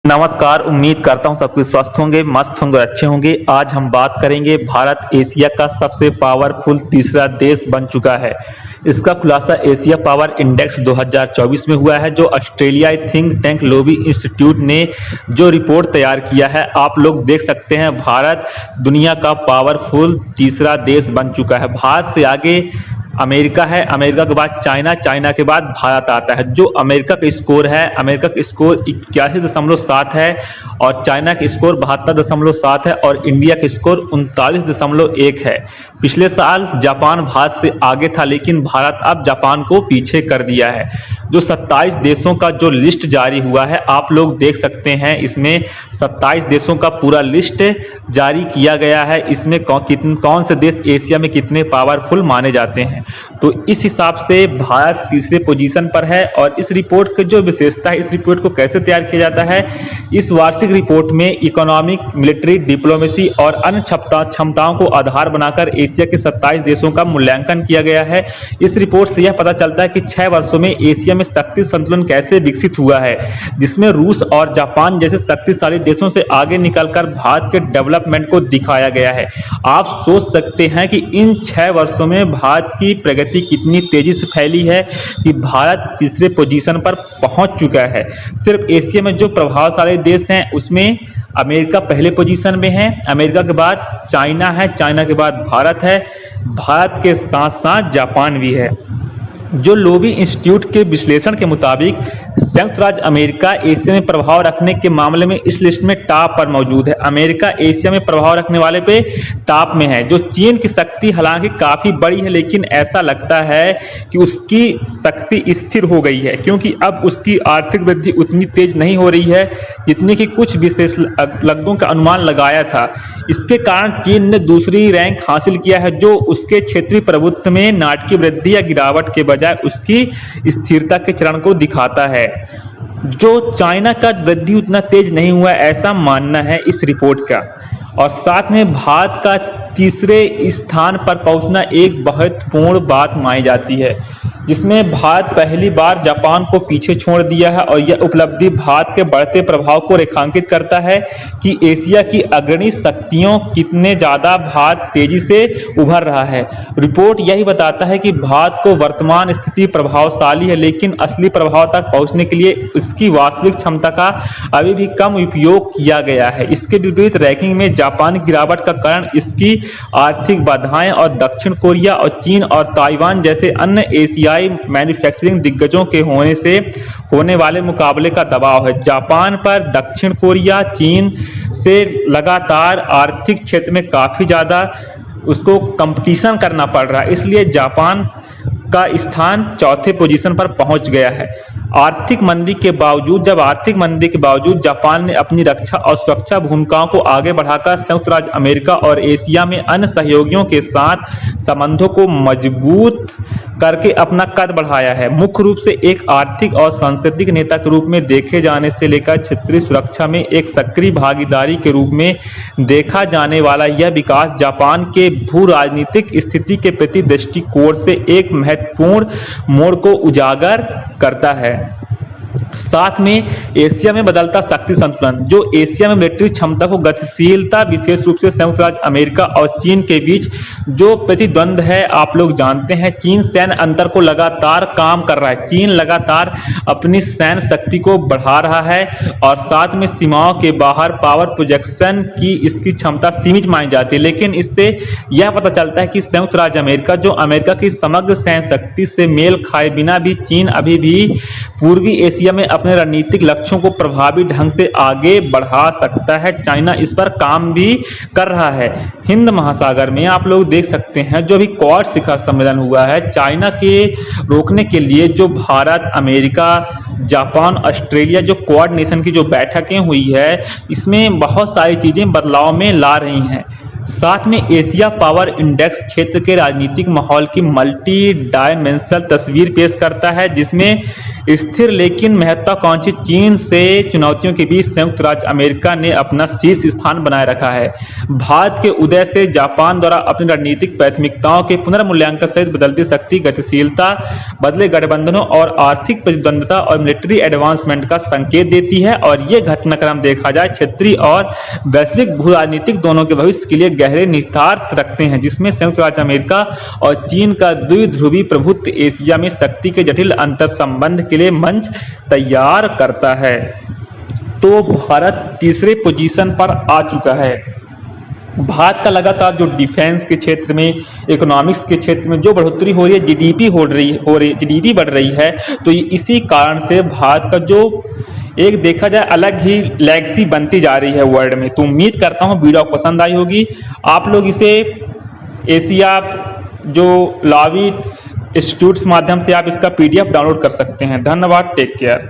नमस्कार। उम्मीद करता हूँ सबके स्वस्थ होंगे, मस्त होंगे, अच्छे होंगे। आज हम बात करेंगे भारत एशिया का सबसे पावरफुल तीसरा देश बन चुका है। इसका खुलासा एशिया पावर इंडेक्स 2024 में हुआ है, जो ऑस्ट्रेलियाई थिंक टैंक लोबी इंस्टीट्यूट ने जो रिपोर्ट तैयार किया है। आप लोग देख सकते हैं, भारत दुनिया का पावरफुल तीसरा देश बन चुका है। भारत से आगे अमेरिका है, अमेरिका के बाद चाइना, चाइना के बाद भारत आता है। जो अमेरिका का स्कोर है, अमेरिका का स्कोर 81.7 है और चाइना का स्कोर 72.7 है और इंडिया का स्कोर 39.1 है। पिछले साल जापान भारत से आगे था, लेकिन भारत अब जापान को पीछे कर दिया है। जो 27 देशों का जो लिस्ट जारी हुआ है, आप लोग देख सकते हैं, इसमें 27 देशों का पूरा लिस्ट जारी किया गया है। इसमें कौन से देश एशिया में कितने पावरफुल माने जाते हैं, तो इस हिसाब से भारत तीसरे पोजीशन पर है। और इस रिपोर्ट की जो विशेषता है, इस रिपोर्ट को कैसे तैयार किया जाता है, इस वार्षिक रिपोर्ट में इकोनॉमिक, मिलिट्री, डिप्लोमेसी और अन्य क्षमताओं को आधार बनाकर एशिया के 27 देशों का मूल्यांकन किया गया है। इस रिपोर्ट से यह पता चलता है कि 6 वर्षों में एशिया में शक्ति संतुलन कैसे विकसित हुआ है, जिसमें रूस और जापान जैसे शक्तिशाली देशों से आगे निकलकर भारत के डेवलपमेंट को दिखाया गया है। आप सोच सकते हैं कि इन 6 वर्षों में भारत की प्रगति कितनी तेजी से फैली है कि भारत तीसरे पोजीशन पर पहुंच चुका है। सिर्फ एशिया में जो प्रभावशाली देश हैं, उसमें अमेरिका पहले पोजीशन में है, अमेरिका के बाद चाइना है, चाइना के बाद भारत है, भारत के साथ साथ जापान भी है। जो लोबी इंस्टीट्यूट के विश्लेषण के मुताबिक संयुक्त राज्य अमेरिका एशिया में प्रभाव रखने के मामले में इस लिस्ट में टॉप पर मौजूद है। अमेरिका एशिया में प्रभाव रखने वाले पे टॉप में है। जो चीन की शक्ति हालांकि काफी बड़ी है, लेकिन ऐसा लगता है कि उसकी शक्ति स्थिर हो गई है, क्योंकि अब उसकी आर्थिक वृद्धि उतनी तेज नहीं हो रही है जितनी कि कुछ विशेषज्ञों का अनुमान लगाया था। इसके कारण चीन ने दूसरी रैंक हासिल किया है, जो उसके क्षेत्रीय प्रभुत्व में नाटकीय वृद्धि या गिरावट के बजाय उसकी स्थिरता के चरण को दिखाता है। जो चाइना का वृद्धि उतना तेज नहीं हुआ, ऐसा मानना है इस रिपोर्ट का। और साथ में भारत का तीसरे स्थान पर पहुंचना एक महत्वपूर्ण बात मानी जाती है, जिसमें भारत पहली बार जापान को पीछे छोड़ दिया है। और यह उपलब्धि भारत के बढ़ते प्रभाव को रेखांकित करता है कि एशिया की अग्रणी शक्तियों कितने ज्यादा भारत तेजी से उभर रहा है। रिपोर्ट यही बताता है कि भारत को वर्तमान स्थिति प्रभावशाली है, लेकिन असली प्रभाव तक पहुंचने के लिए इसकी वास्तविक क्षमता का अभी भी कम उपयोग किया गया है। इसके विपरीत रैंकिंग में जापान की गिरावट का कारण इसकी आर्थिक बाधाएं और दक्षिण कोरिया और चीन और ताइवान जैसे अन्य एशियाई मैन्युफैक्चरिंग दिग्गजों के होने से होने वाले मुकाबले का दबाव है। जापान पर दक्षिण कोरिया, चीन से लगातार आर्थिक क्षेत्र में काफी ज्यादा उसको कंपटीशन करना पड़ रहा है, इसलिए जापान का स्थान चौथे पोजीशन पर पहुंच गया है। आर्थिक मंदी के बावजूद जापान ने अपनी रक्षा और सुरक्षा भूमिकाओं को आगे बढ़ाकर संयुक्त राज्य अमेरिका और एशिया में अन्य सहयोगियों के साथ संबंधों को मजबूत करके अपना कद बढ़ाया है। मुख्य रूप से एक आर्थिक और सांस्कृतिक नेता के रूप में देखे जाने से लेकर क्षेत्रीय सुरक्षा में एक सक्रिय भागीदारी के रूप में देखा जाने वाला यह विकास जापान के भू राजनीतिक स्थिति के प्रति दृष्टिकोण से एक महत्वपूर्ण मोड़ को उजागर करता है। साथ में एशिया में बदलता शक्ति संतुलन, जो एशिया में मिलिट्री क्षमता को गतिशीलता, विशेष रूप से संयुक्त राज्य अमेरिका और चीन के बीच जो प्रतिद्वंद है, आप लोग जानते हैं चीन सैन्य अंतर को लगातार काम कर रहा है। चीन लगातार अपनी सैन्य शक्ति को बढ़ा रहा है और साथ में सीमाओं के बाहर पावर प्रोजेक्शन की इसकी क्षमता सीमित मानी जाती है। लेकिन इससे यह पता चलता है कि संयुक्त राज्य अमेरिका, जो अमेरिका की समग्र सैन्य शक्ति से मेल खाए बिना भी चीन अभी भी पूर्वी एशिया में अपने रणनीतिक लक्ष्यों को प्रभावी ढंग से आगे बढ़ा सकता है। चाइना इस पर काम भी कर रहा है। हिंद महासागर में आप लोग देख सकते हैं, जो भी क्वाड शिखर सम्मेलन हुआ है, चाइना के रोकने के लिए जो भारत, अमेरिका, जापान, ऑस्ट्रेलिया, जो क्वाड नेशन की जो बैठकें हुई है, इसमें बहुत सारी चीजें बदलाव में ला रही हैं। साथ में एशिया पावर इंडेक्स क्षेत्र के राजनीतिक माहौल की मल्टी डायमेंशनल तस्वीर पेश करता है, जिसमें स्थिर लेकिन महत्वाकांक्षी चीन से चुनौतियों के बीच संयुक्त राज्य अमेरिका ने अपना शीर्ष स्थान बनाए रखा है। भारत के उदय से जापान द्वारा अपनी रणनीतिक प्राथमिकताओं के पुनर्मूल्यांकन सहित बदलती शक्ति गतिशीलता, बदले गठबंधनों और आर्थिक प्रतिद्वंद्विता और मिलिट्री एडवांसमेंट का संकेत देती है। और ये घटनाक्रम देखा जाए क्षेत्रीय और वैश्विक भू राजनीतिक दोनों के भविष्य के लिए गहरे निहितार्थ रखते हैं, जिसमें संयुक्त राज्य अमेरिका और चीन का द्विध्रुवी प्रभुत्व एशिया में शक्ति के जटिल अंतर संबंध के लिए मंच तैयार करता है। तो भारत तीसरे पोजीशन पर आ चुका है। भारत का लगातार जो डिफेंस के क्षेत्र में, इकोनॉमिक्स के क्षेत्र में जो बढ़ोतरी हो रही है, जीडीपी बढ़ रही है, तो इसी कारण से भारत का जो एक देखा जाए अलग ही लेगेसी बनती जा रही है वर्ल्ड में। तो उम्मीद करता हूँ वीडियो पसंद आई होगी। आप लोग इसे एशिया जो लावी इंस्टीट्यूट्स माध्यम से आप इसका PDF डाउनलोड कर सकते हैं। धन्यवाद, टेक केयर।